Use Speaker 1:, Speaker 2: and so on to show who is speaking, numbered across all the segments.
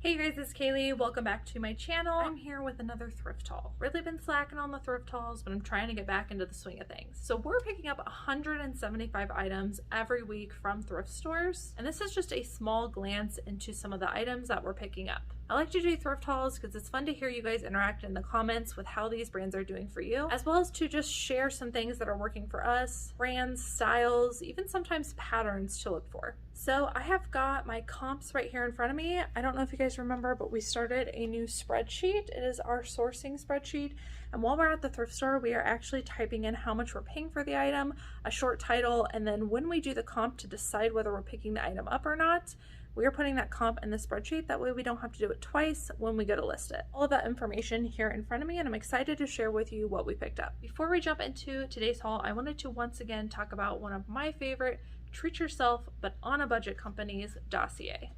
Speaker 1: Hey you guys, it's Cayley. Welcome back to my channel. I'm here with another thrift haul. Really been slacking on the thrift hauls, but I'm trying to get back into the swing of things. So we're picking up 175 items every week from thrift stores, and this is just a small glance into some of the items that we're picking up. I like to do thrift hauls because it's fun to hear you guys interact in the comments with how these brands are doing for you, as well as to just share some things that are working for us, brands, styles, even sometimes patterns to look for. So I have got my comps right here in front of me. I don't know if you guys remember, but we started a new spreadsheet. It is our sourcing spreadsheet. And while we're at the thrift store, we are actually typing in how much we're paying for the item, a short title, and then when we do the comp to decide whether we're picking the item up or not, we are putting that comp in the spreadsheet. That way we don't have to do it twice when we go to list it. All of that information here in front of me, and I'm excited to share with you what we picked up. Before we jump into today's haul, I wanted to once again talk about one of my favorite treat yourself but on a budget companies, Dossier.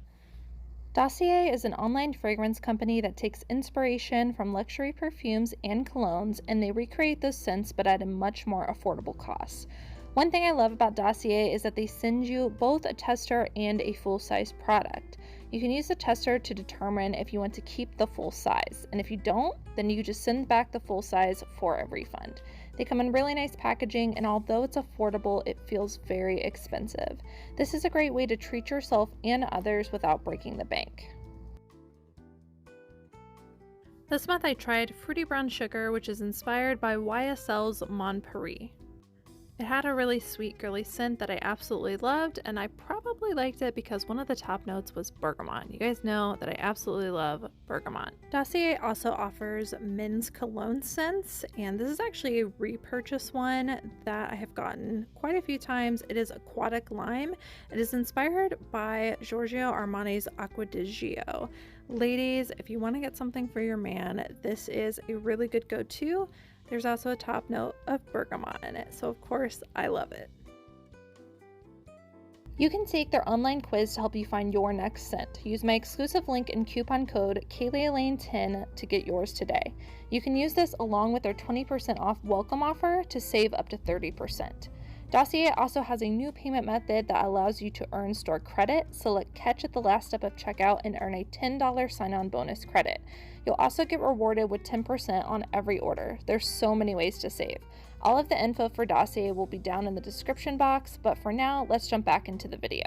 Speaker 1: Dossier is an online fragrance company that takes inspiration from luxury perfumes and colognes, and they recreate those scents but at a much more affordable cost. One thing I love about Dossier is that they send you both a tester and a full-size product. You can use the tester to determine if you want to keep the full size, and if you don't, then you just send back the full size for a refund. They come in really nice packaging, and although it's affordable, it feels very expensive. This is a great way to treat yourself and others without breaking the bank. This month I tried Fruity Brown Sugar, which is inspired by YSL's Mon Paris. It had a really sweet girly scent that I absolutely loved, and I probably liked it because one of the top notes was bergamot. You guys know that I absolutely love bergamot. Dossier also offers men's cologne scents, and this is actually a repurchase one that I have gotten quite a few times. It is Aquatic Lime. It is inspired by Giorgio Armani's Acqua di Gio. Ladies, if you want to get something for your man, this is a really good go-to. There's also a top note of bergamot in it, so of course I love it. You can take their online quiz to help you find your next scent. Use my exclusive link and coupon code Elaine10 to get yours today. You can use this along with their 20% off welcome offer to save up to 30%. Dossier also has a new payment method that allows you to earn store credit. Select Catch at the last step of checkout and earn a $10 sign-on bonus credit. You'll also get rewarded with 10% on every order. There's so many ways to save. All of the info for Dossier will be down in the description box, but for now, let's jump back into the video.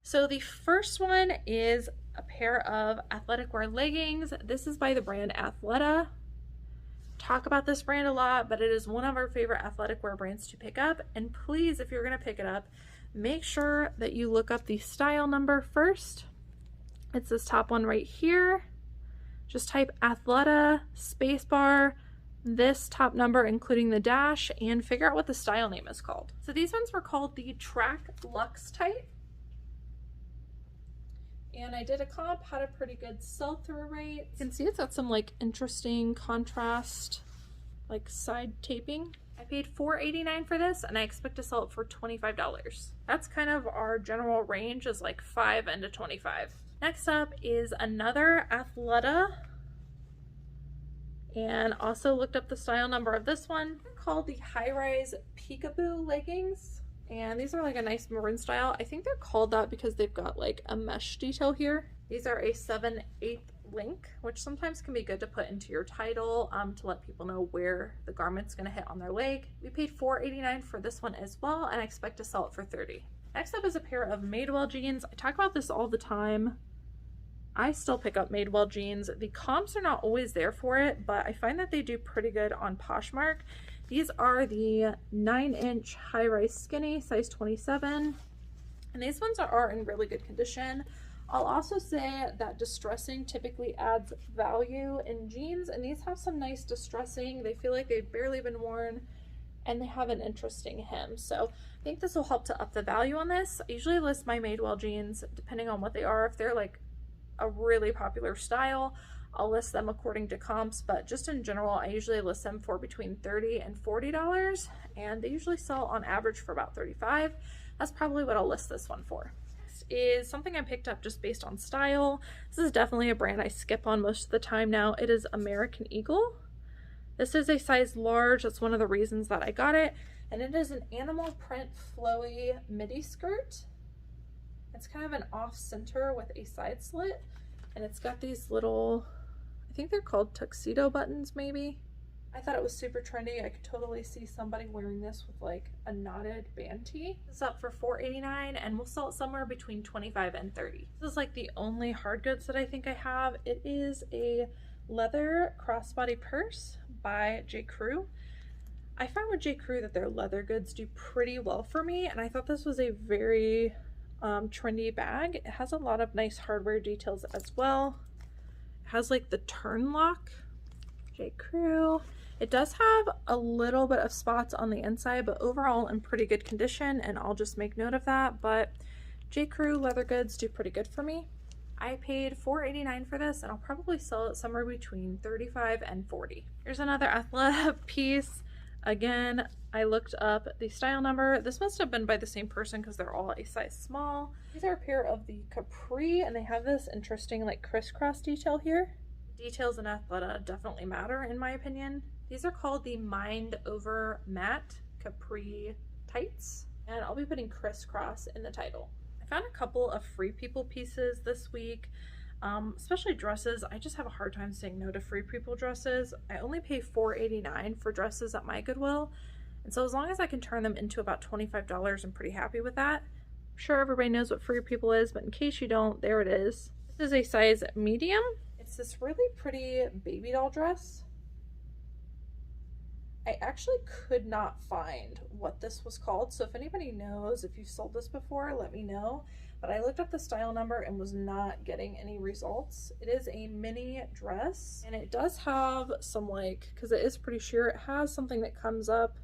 Speaker 1: So the first one is a pair of athletic wear leggings. This is by the brand Athleta. Talk about this brand a lot, but it is one of our favorite athletic wear brands to pick up. And please, if you're going to pick it up, make sure that you look up the style number first. It's this top one right here. Just type Athleta spacebar, this top number including the dash, and figure out what the style name is called. So these ones were called the Track Luxe type. And I did a comp, had a pretty good sell-through rate. You can see it's got some like interesting contrast, like side taping. I paid $4.89 for this, and I expect to sell it for $25. That's kind of our general range, is like $5 and to $25. Next up is another Athleta, and also looked up the style number of this one. They're called the High Rise Peekaboo leggings. And these are like a nice maroon style. I think they're called that because they've got like a mesh detail here. These are a 7/8 link, which sometimes can be good to put into your title to let people know where the garment's gonna hit on their leg. We paid $4.89 for this one as well, and I expect to sell it for $30. Next up is a pair of Madewell jeans. I talk about this all the time. I still pick up Madewell jeans. The comps are not always there for it, but I find that they do pretty good on Poshmark. These are the 9-inch high-rise skinny, size 27, and these ones are in really good condition. I'll also say that distressing typically adds value in jeans, and these have some nice distressing. They feel like they've barely been worn, and they have an interesting hem. So I think this will help to up the value on this. I usually list my Madewell jeans depending on what they are. If they're like a really popular style, I'll list them according to comps, but just in general, I usually list them for between $30 and $40, and they usually sell on average for about $35. That's probably what I'll list this one for. Next is something I picked up just based on style. This is definitely a brand I skip on most of the time now. It is American Eagle. This is a size large. That's one of the reasons that I got it, and it is an animal print flowy midi skirt. It's kind of an off center with a side slit. And it's got these little, I think they're called tuxedo buttons maybe. I thought it was super trendy. I could totally see somebody wearing this with like a knotted band tee. This is up for $4.89 and we'll sell it somewhere between $25 and $30. This is like the only hard goods that I think I have. It is a leather crossbody purse by J. Crew. I find with J. Crew that their leather goods do pretty well for me, and I thought this was a very trendy bag. It has a lot of nice hardware details as well. It has like the turn lock. J. Crew. It does have a little bit of spots on the inside, but overall in pretty good condition, and I'll just make note of that. But J. Crew leather goods do pretty good for me. I paid $4.89 for this, and I'll probably sell it somewhere between $35 and $40. Here's another Athleta piece. Again, I looked up the style number. This must have been by the same person because they're all a size small. These are a pair of the Capri, and they have this interesting like crisscross detail here. Details in Athleta definitely matter in my opinion. These are called the Mind Over Matte Capri tights, and I'll be putting crisscross in the title. I found a couple of Free People pieces this week, especially dresses. I just have a hard time saying no to Free People dresses. I only pay $4.89 for dresses at my Goodwill, and so as long as I can turn them into about $25, I'm pretty happy with that. I'm sure everybody knows what Free People is, but in case you don't, there it is. This is a size medium. It's this really pretty baby doll dress. I actually could not find what this was called, so if anybody knows, if you've sold this before, let me know. But I looked up the style number and was not getting any results. It is a mini dress, and it does have some like, because it is pretty sheer, it has something that comes up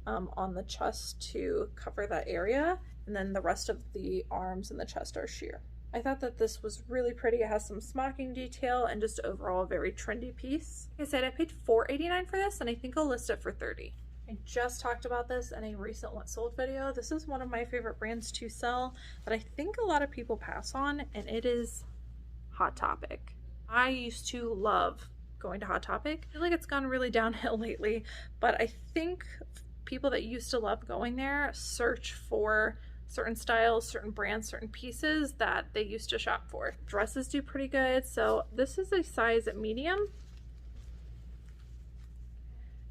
Speaker 1: on the chest to cover that area, and then the rest of the arms and the chest are sheer. I thought that this was really pretty. It has some smocking detail and just overall a very trendy piece. Like I said, I paid $4.89 for this, and I think I'll list it for $30. I just talked about this in a recent What Sold video. This is one of my favorite brands to sell that I think a lot of people pass on, and it is Hot Topic. I used to love going to Hot Topic. I feel like it's gone really downhill lately, but I think people that used to love going there search for certain styles, certain brands, certain pieces that they used to shop for. Dresses do pretty good. So this is a size medium.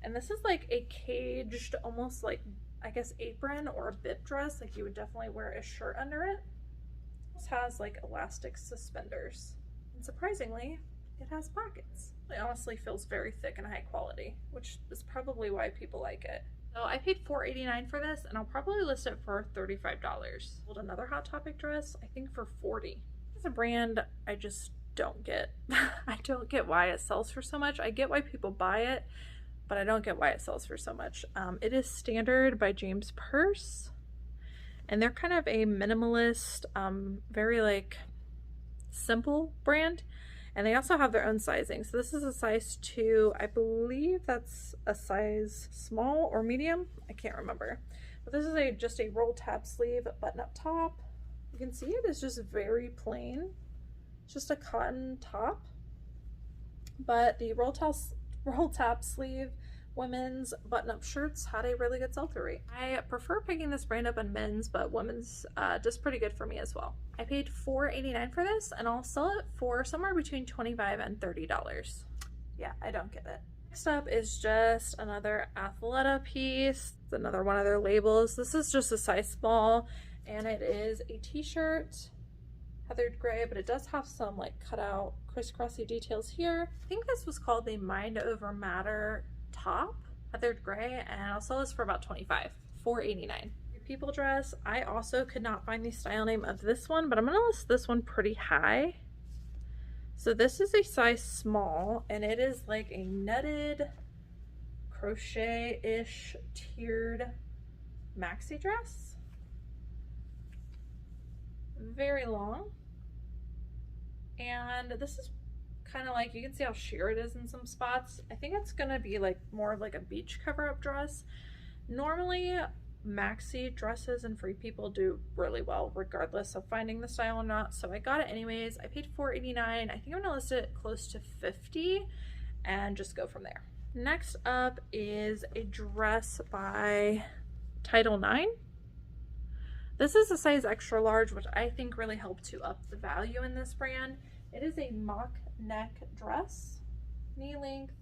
Speaker 1: And this is like a caged, almost like, I guess, apron or a bib dress. Like you would definitely wear a shirt under it. This has like elastic suspenders. And surprisingly, it has pockets. It honestly feels very thick and high quality, which is probably why people like it. So I paid $4.89 for this, and I'll probably list it for $35. Sold another Hot Topic dress, I think for $40. It's a brand I just don't get. I don't get why it sells for so much. I get why people buy it, but I don't get why it sells for so much. It is Standard by James Purse, and they're kind of a minimalist, very like simple brand. And they also have their own sizing. So this is a size 2. I believe that's a size small or medium. I can't remember. But this is just a roll tab sleeve button up top. You can see it is just very plain. It's just a cotton top. But the roll tab sleeve women's button-up shirts had a really good sell-through rate. I prefer picking this brand up in men's, but women's does pretty good for me as well. I paid $4.89 for this, and I'll sell it for somewhere between $25 and $30. Yeah, I don't get it. Next up is just another Athleta piece. It's another one of their labels. This is just a size small, and it is a t-shirt, heathered gray, but it does have some like cutout crisscrossy details here. I think this was called the Mind Over Matter top, heathered gray, and I'll sell this for about $25. $4.89. People dress. I also could not find the style name of this one, but I'm gonna list this one pretty high. So this is a size small, and it is like a netted crochet-ish tiered maxi dress. Very long, and this is kind of like, you can see how sheer it is in some spots. I think it's gonna be like more of like a beach cover-up dress. Normally maxi dresses and Free People do really well regardless of finding the style or not, so I got it anyways. I paid $4.89. I think I'm gonna list it close to $50 and just go from there. Next up is a dress by Title IX. This is a size extra large, which I think really helped to up the value in this brand. It is a mock neck dress, knee length,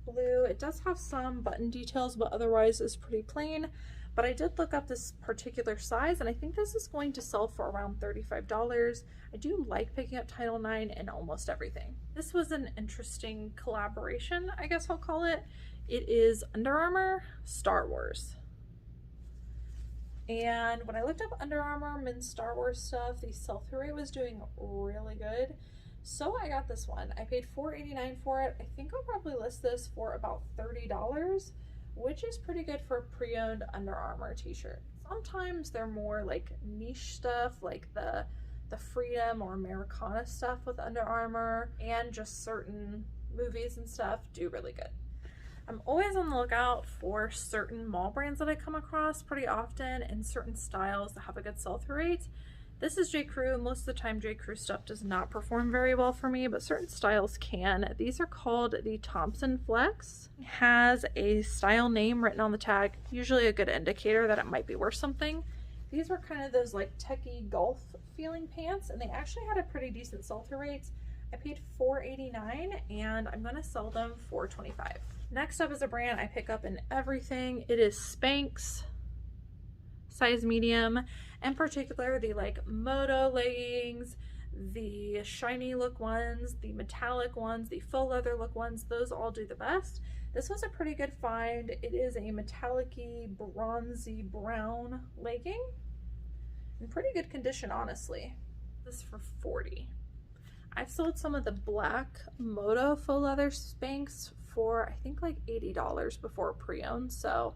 Speaker 1: blue. It does have some button details, but otherwise is pretty plain. But I did look up this particular size, and I think this is going to sell for around $35. I do like picking up Title IX in almost everything. This was an interesting collaboration, I guess I'll call it. It is Under Armour, Star Wars. And when I looked up Under Armour men's Star Wars stuff, the sell-through rate was doing really good. So I got this one. I paid $4.89 for it. I think I'll probably list this for about $30, which is pretty good for a pre-owned Under Armour t-shirt. Sometimes they're more like niche stuff, like the Freedom or Americana stuff with Under Armour, and just certain movies and stuff do really good. I'm always on the lookout for certain mall brands that I come across pretty often and certain styles that have a good sell-through rate. This is J. Crew. Most of the time J. Crew stuff does not perform very well for me, but certain styles can. These are called the Thompson Flex. It has a style name written on the tag, usually a good indicator that it might be worth something. These were kind of those like techie golf feeling pants, and they actually had a pretty decent sell-through rate. I paid $4.89 and I'm gonna sell them for $25. Next up is a brand I pick up in everything. It is Spanx, size medium. In particular, the like moto leggings, the shiny look ones, the metallic ones, the faux leather look ones, those all do the best. This was a pretty good find. It is a metallic-y, bronzy brown legging in pretty good condition, honestly. This is for $40. I've sold some of the black moto faux leather Spanx for I think like $80 before pre-owned, so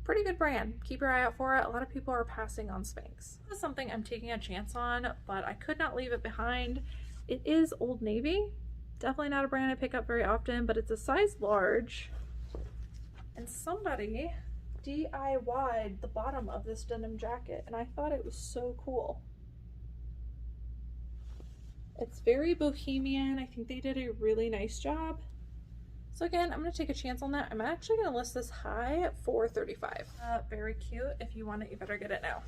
Speaker 1: pretty good brand. Keep your eye out for it. A lot of people are passing on Spanx. This is something I'm taking a chance on, but I could not leave it behind. It is Old Navy. Definitely not a brand I pick up very often, but it's a size large. And somebody DIY'd the bottom of this denim jacket, and I thought it was so cool. It's very bohemian. I think they did a really nice job. So again, I'm going to take a chance on that. I'm actually going to list this high for $35. Very cute. If you want it, you better get it now.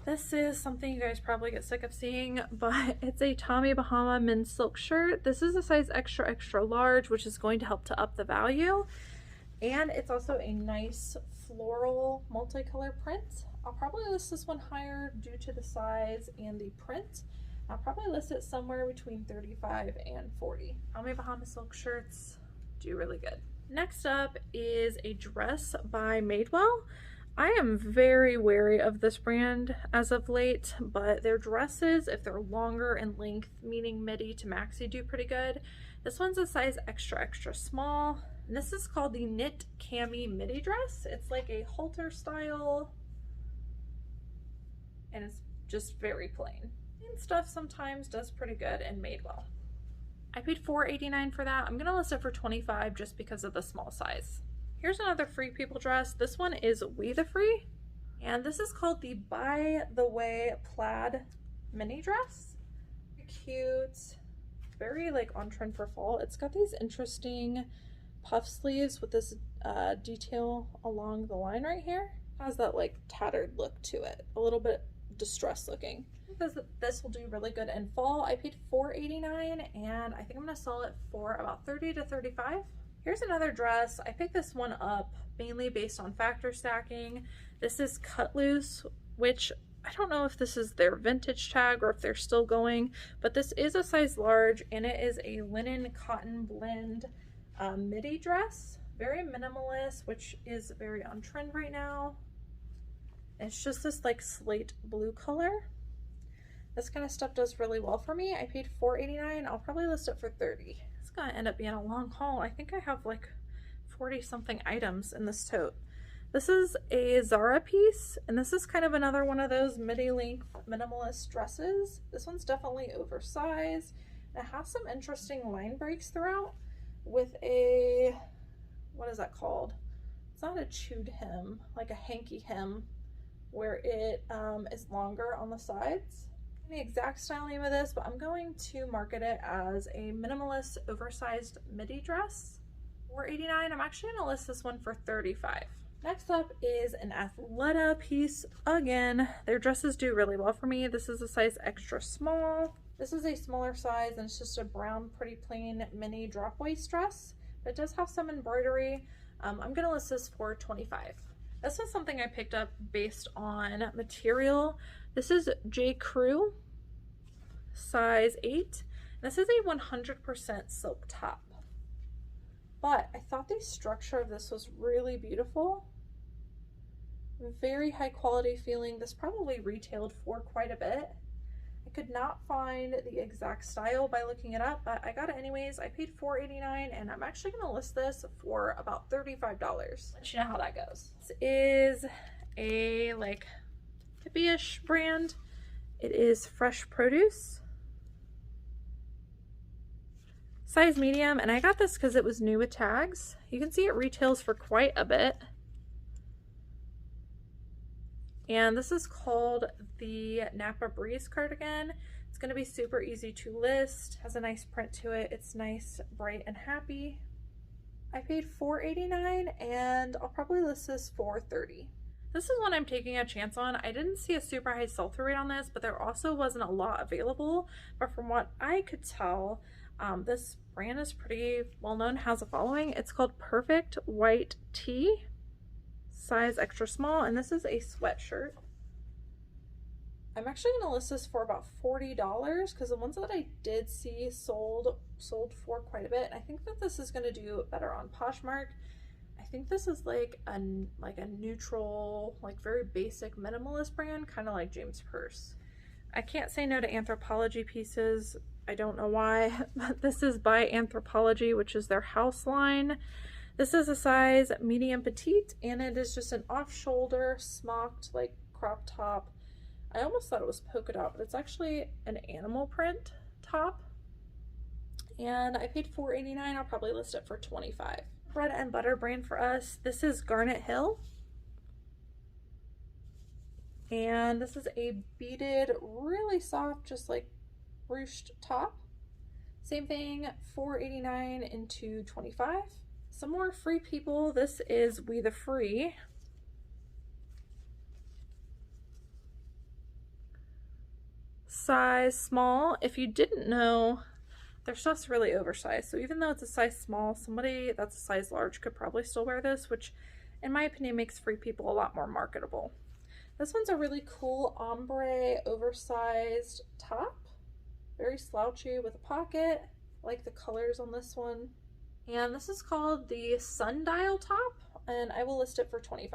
Speaker 1: This is something you guys probably get sick of seeing, but it's a Tommy Bahama men's silk shirt. This is a size extra, extra large, which is going to help to up the value. And it's also a nice floral multicolor print. I'll probably list this one higher due to the size and the print. I'll probably list it somewhere between $35 and $40. Tommy Bahama silk shirts do really good. Next up is a dress by Madewell. I am very wary of this brand as of late, but their dresses, if they're longer in length, meaning midi to maxi, do pretty good. This one's a size extra, extra small, and this is called the Knit Cami Midi Dress. It's like a halter style, and it's just very plain. And stuff sometimes does pretty good and Madewell. I paid $4.89 for that. I'm gonna list it for $25 just because of the small size. Here's another Free People dress. This one is We the Free, and this is called the By the Way plaid mini dress. Cute, very like on trend for fall. It's got these interesting puff sleeves with this detail along the line right here. It has that like tattered look to it, a little bit distressed looking. This will do really good in fall. I paid $4.89 and I think I'm gonna sell it for about $30 to $35. Here's another dress. I picked this one up mainly based on factor stacking. This is Cut Loose, which I don't know if this is their vintage tag or if they're still going, but this is a size large and it is a linen cotton blend midi dress. Very minimalist, which is very on trend right now. It's just this like slate blue color. This kind of stuff does really well for me. I paid $4.89. I'll probably list it for $30. It's gonna end up being a long haul. I think I have like 40 something items in this tote. This is a Zara piece, and this is kind of another one of those midi length minimalist dresses. This one's definitely oversized. It has some interesting line breaks throughout with a, what is that called? It's not a chewed hem, like a hanky hem, where it is longer on the sides. The exact style name of this, but I'm going to market it as a minimalist oversized midi dress. $4.89. I'm actually going to list this one for $35. Next up is an Athleta piece. Again, their dresses do really well for me. This is a size extra small. This is a smaller size and it's just a brown, pretty plain mini drop waist dress. But it does have some embroidery. I'm gonna list this for $25. This is something I picked up based on material. This is J. Crew, size 8. This is a 100% silk top. But I thought the structure of this was really beautiful. Very high quality feeling. This probably retailed for quite a bit. I could not find the exact style by looking it up, but I got it anyways. I paid $4.89 and I'm actually going to list this for about $35. Let you know how that goes. This is a like hippie-ish brand. It is Fresh Produce. Size medium, and I got this because it was new with tags. You can see it retails for quite a bit. And this is called the Napa Breeze cardigan. It's going to be super easy to list. Has a nice print to it. It's nice, bright, and happy. I paid $4.89 and I'll probably list this for $30. This is one I'm taking a chance on. I didn't see a super high sell-through rate on this, but there also wasn't a lot available. But from what I could tell, this brand is pretty well known, has a following. It's called Perfect White Tee. Size extra small, and this is a sweatshirt. I'm actually going to list this for about $40 because the ones that I did see sold for quite a bit. And I think that this is going to do better on Poshmark. I think this is like a neutral, like very basic minimalist brand, kind of like James Purse. I can't say no to Anthropologie pieces. I don't know why, but this is by Anthropologie, which is their house line. This is a size medium petite, and it is just an off-shoulder smocked like crop top. I almost thought it was polka dot, but it's actually an animal print top. And I paid $4.89. I'll probably list it for $25. Bread and butter brand for us. This is Garnet Hill. And this is a beaded, really soft, just like ruched top. Same thing, $4.89 into $25. Some more free people. This is We the Free. Size small. If you didn't know, their stuff's really oversized. So even though it's a size small, somebody that's a size large could probably still wear this, which in my opinion makes free people a lot more marketable. This one's a really cool ombre oversized top. Very slouchy with a pocket. I like the colors on this one. And this is called the Sundial top, and I will list it for $25.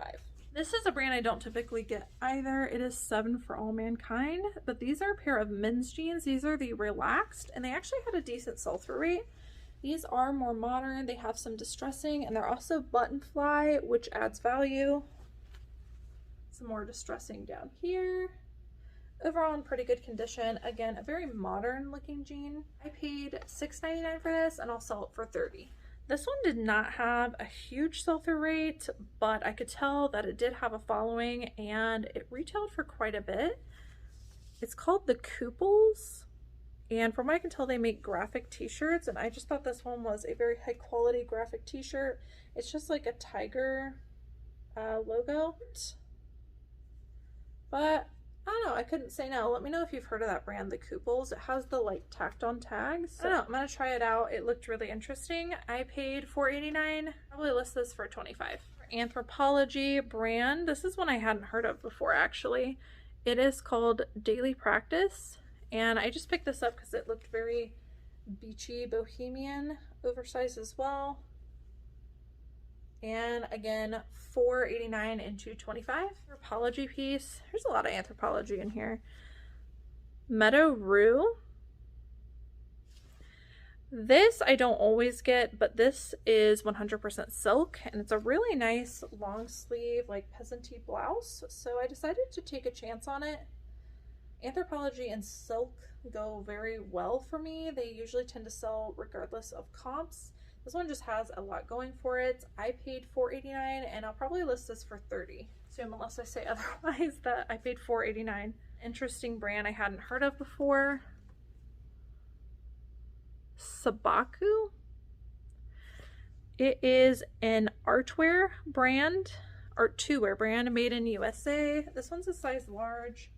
Speaker 1: This is a brand I don't typically get either. It is 7 for All Mankind, but these are a pair of men's jeans. These are the relaxed, and they actually had a decent sell-through rate. These are more modern. They have some distressing, and they're also button fly, which adds value. Some more distressing down here. Overall in pretty good condition. Again, a very modern looking jean. I paid $6.99 for this, and I'll sell it for $30. This one did not have a huge sell-through rate, but I could tell that it did have a following and it retailed for quite a bit. It's called the Couples, and from what I can tell, they make graphic t-shirts, and I just thought this one was a very high quality graphic t-shirt. It's just like a tiger logo, but I don't know, I couldn't say no. Let me know if you've heard of that brand, the Couples. It has the like tacked on tags. I don't know, I'm gonna try it out. It looked really interesting. I paid $4.89. Probably list this for $25. Anthropologie brand. This is one I hadn't heard of before actually. It is called Daily Practice, and I just picked this up because it looked very beachy, bohemian, oversized as well. And again, $4.89 into $25. Anthropologie piece. There's a lot of Anthropologie in here. Meadow Rue. This I don't always get, but this is 100% silk, and it's a really nice long sleeve, like peasant-y blouse. So I decided to take a chance on it. Anthropologie and silk go very well for me. They usually tend to sell regardless of comps. This one just has a lot going for it. I paid $4.89, and I'll probably list this for $30. Assume unless I say otherwise that I paid $4.89. Interesting brand I hadn't heard of before. Sabaku. It is an Artware brand, Art2Wear brand, made in USA. This one's a size large.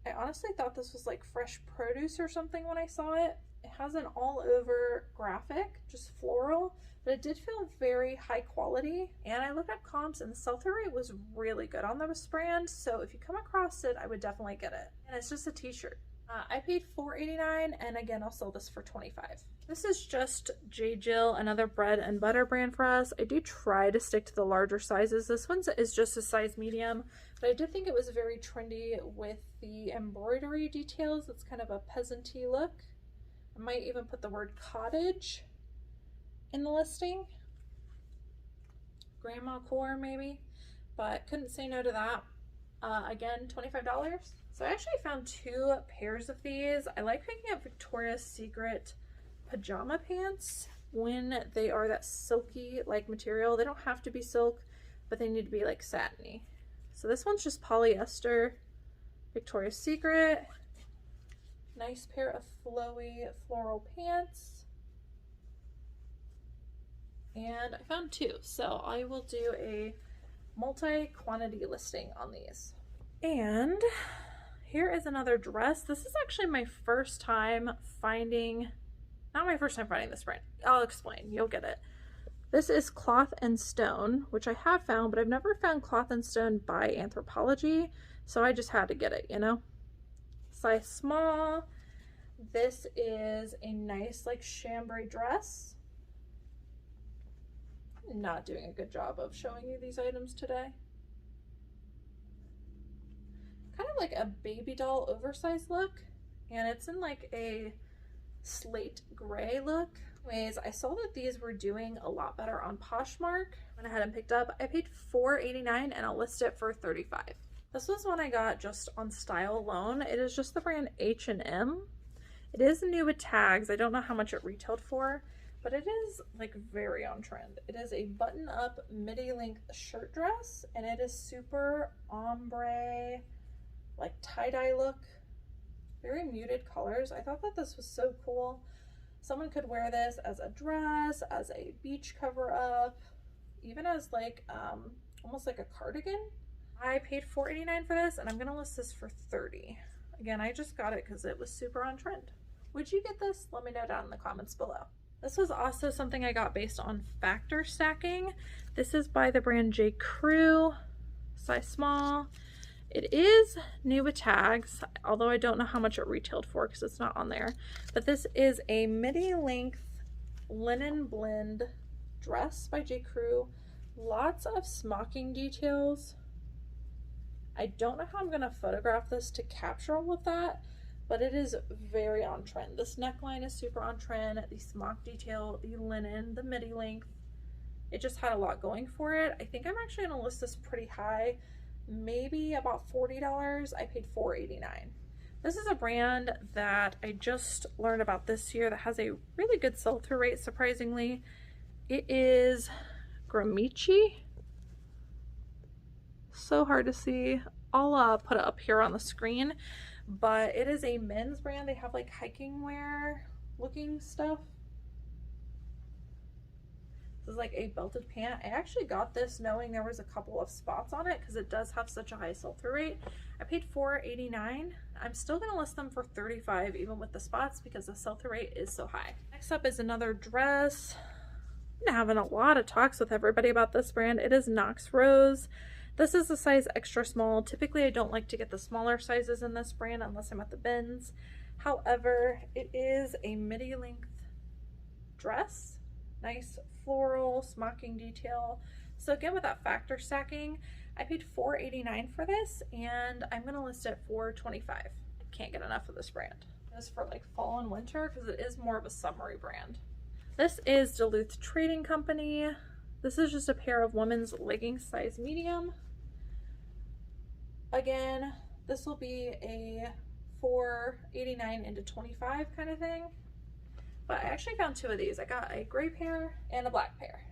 Speaker 1: I honestly thought this was like fresh produce or something when I saw it. It has an all over graphic, just floral, but it did feel very high quality. And I looked up comps and the sell-through rate was really good on this brand. So if you come across it, I would definitely get it. And it's just a t-shirt. I paid $4.89, and again, I'll sell this for $25. This is just J. Jill, another bread and butter brand for us. I do try to stick to the larger sizes. This one is just a size medium, but I did think it was very trendy with the embroidery details. It's kind of a peasant-y look. I might even put the word cottage in the listing. Grandma core maybe, but couldn't say no to that. Again, $25. So I actually found 2 pairs of these. I like picking up Victoria's Secret pajama pants when they are that silky like material. They don't have to be silk, but they need to be like satiny. So this one's just polyester, Victoria's Secret. Nice pair of flowy floral pants. And I found 2, so I will do a multi-quantity listing on these. And here is another dress. This is actually my first time finding, not my first time finding this brand. I'll explain, you'll get it. This is Cloth and Stone, which I have found, but I've never found Cloth and Stone by Anthropologie, so I just had to get it, you know? Size small. This is a nice like chambray dress. I'm not doing a good job of showing you these items today. Kind of like a baby doll oversized look, and it's in like a slate gray look. Anyways, I saw that these were doing a lot better on Poshmark. Went ahead and picked up. I paid $4.89 and I'll list it for $35. This was one I got just on style alone. It is just the brand H&M. It is new with tags. I don't know how much it retailed for, but it is like very on trend. It is a button-up midi-length shirt dress, and it is super ombre, like tie-dye look. Very muted colors. I thought that this was so cool. Someone could wear this as a dress, as a beach cover-up, even as like almost like a cardigan. I paid $4.89 for this, and I'm gonna list this for $30. Again, I just got it because it was super on trend. Would you get this? Let me know down in the comments below. This was also something I got based on factor stacking. This is by the brand J. Crew, size small. It is new with tags, although I don't know how much it retailed for because it's not on there. But this is a midi-length linen blend dress by J. Crew. Lots of smocking details. I don't know how I'm gonna photograph this to capture all of that, but it is very on trend. This neckline is super on trend. The smock detail, the linen, the midi length. It just had a lot going for it. I think I'm actually gonna list this pretty high, maybe about $40. I paid $4.89. This is a brand that I just learned about this year that has a really good sell-through rate, surprisingly. It is Gramici. So hard to see. I'll put it up here on the screen, but it is a men's brand. They have like hiking wear looking stuff. This is like a belted pant. I actually got this knowing there was a couple of spots on it because it does have such a high sell-through rate. I paid $4.89. I'm still gonna list them for $35 even with the spots because the sell-through rate is so high. Next up is another dress. I'm having a lot of talks with everybody about this brand. It is Knox Rose. This is a size extra small. Typically, I don't like to get the smaller sizes in this brand unless I'm at the bins. However, it is a midi-length dress. Nice floral smocking detail. So again, with that factor stacking, I paid $4.89 for this, and I'm gonna list it for $25. I can't get enough of this brand. This is for like fall and winter because it is more of a summery brand. This is Duluth Trading Company. This is just a pair of women's leggings, size medium. Again, this will be a $4.89 into $25 kind of thing. But I actually found 2 of these. I got a gray pair and a black pair.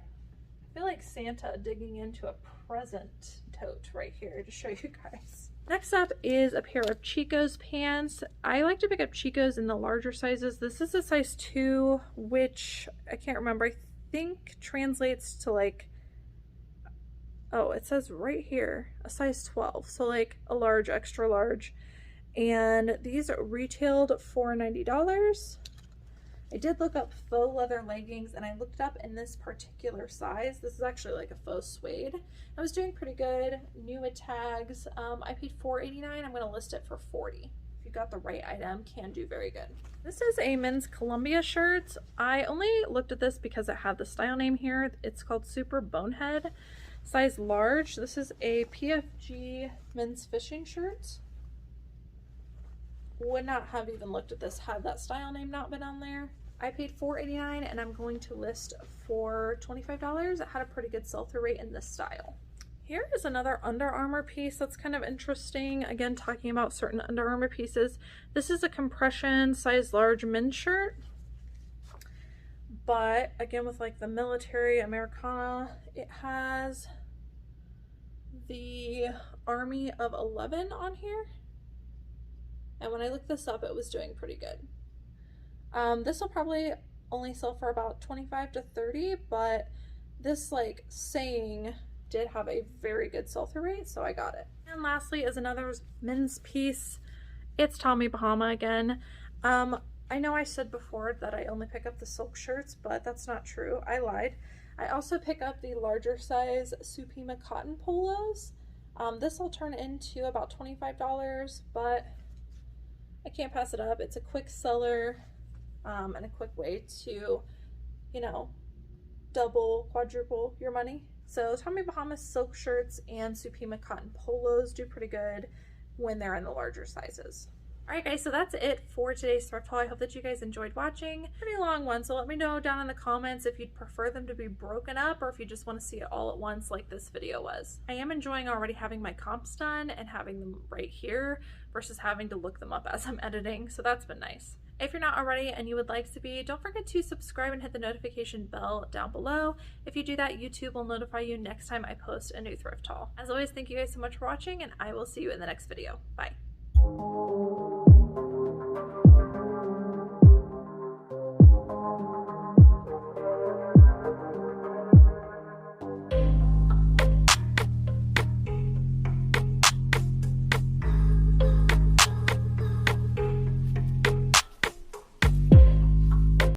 Speaker 1: I feel like Santa digging into a present tote right here to show you guys. Next up is a pair of Chico's pants. I like to pick up Chico's in the larger sizes. This is a size 2, which I can't remember. I think translates to like, oh, it says right here, a size 12. So like a large, extra large. and these retailed for $90. I did look up faux leather leggings, and I looked it up in this particular size. This is actually like a faux suede. I was doing pretty good, new with tags. I paid $4.89. I'm going to list it for $40. If you got the right item, can do very good. This is a men's Columbia shirt. I only looked at this because it had the style name here. It's called Super Bonehead, size large. This is a PFG men's fishing shirt. Would not have even looked at this had that style name not been on there. I paid $4.89 and I'm going to list for $25. It had a pretty good sell-through rate in this style. Here is another Under Armour piece that's kind of interesting. Again, talking about certain Under Armour pieces. This is a compression size large men's shirt. But again, with like the military Americana, it has the Army of 11 on here. And when I looked this up, it was doing pretty good. This will probably only sell for about $25 to $30, but this like saying did have a very good sell-through rate, so I got it. And lastly is another men's piece. It's Tommy Bahama again. I know I said before that I only pick up the silk shirts, but that's not true. I lied. I also pick up the larger size Supima cotton polos. This will turn into about $25, but I can't pass it up. It's a quick seller and a quick way to, you know, double, quadruple your money. So Tommy Bahama silk shirts and Supima cotton polos do pretty good when they're in the larger sizes. Alright guys, so that's it for today's thrift haul. I hope that you guys enjoyed watching. Pretty long one, so let me know down in the comments if you'd prefer them to be broken up or if you just want to see it all at once like this video was. I am enjoying already having my comps done and having them right here versus having to look them up as I'm editing, so that's been nice. If you're not already and you would like to be, don't forget to subscribe and hit the notification bell down below. If you do that, YouTube will notify you next time I post a new thrift haul. As always, thank you guys so much for watching, and I will see you in the next video. Bye.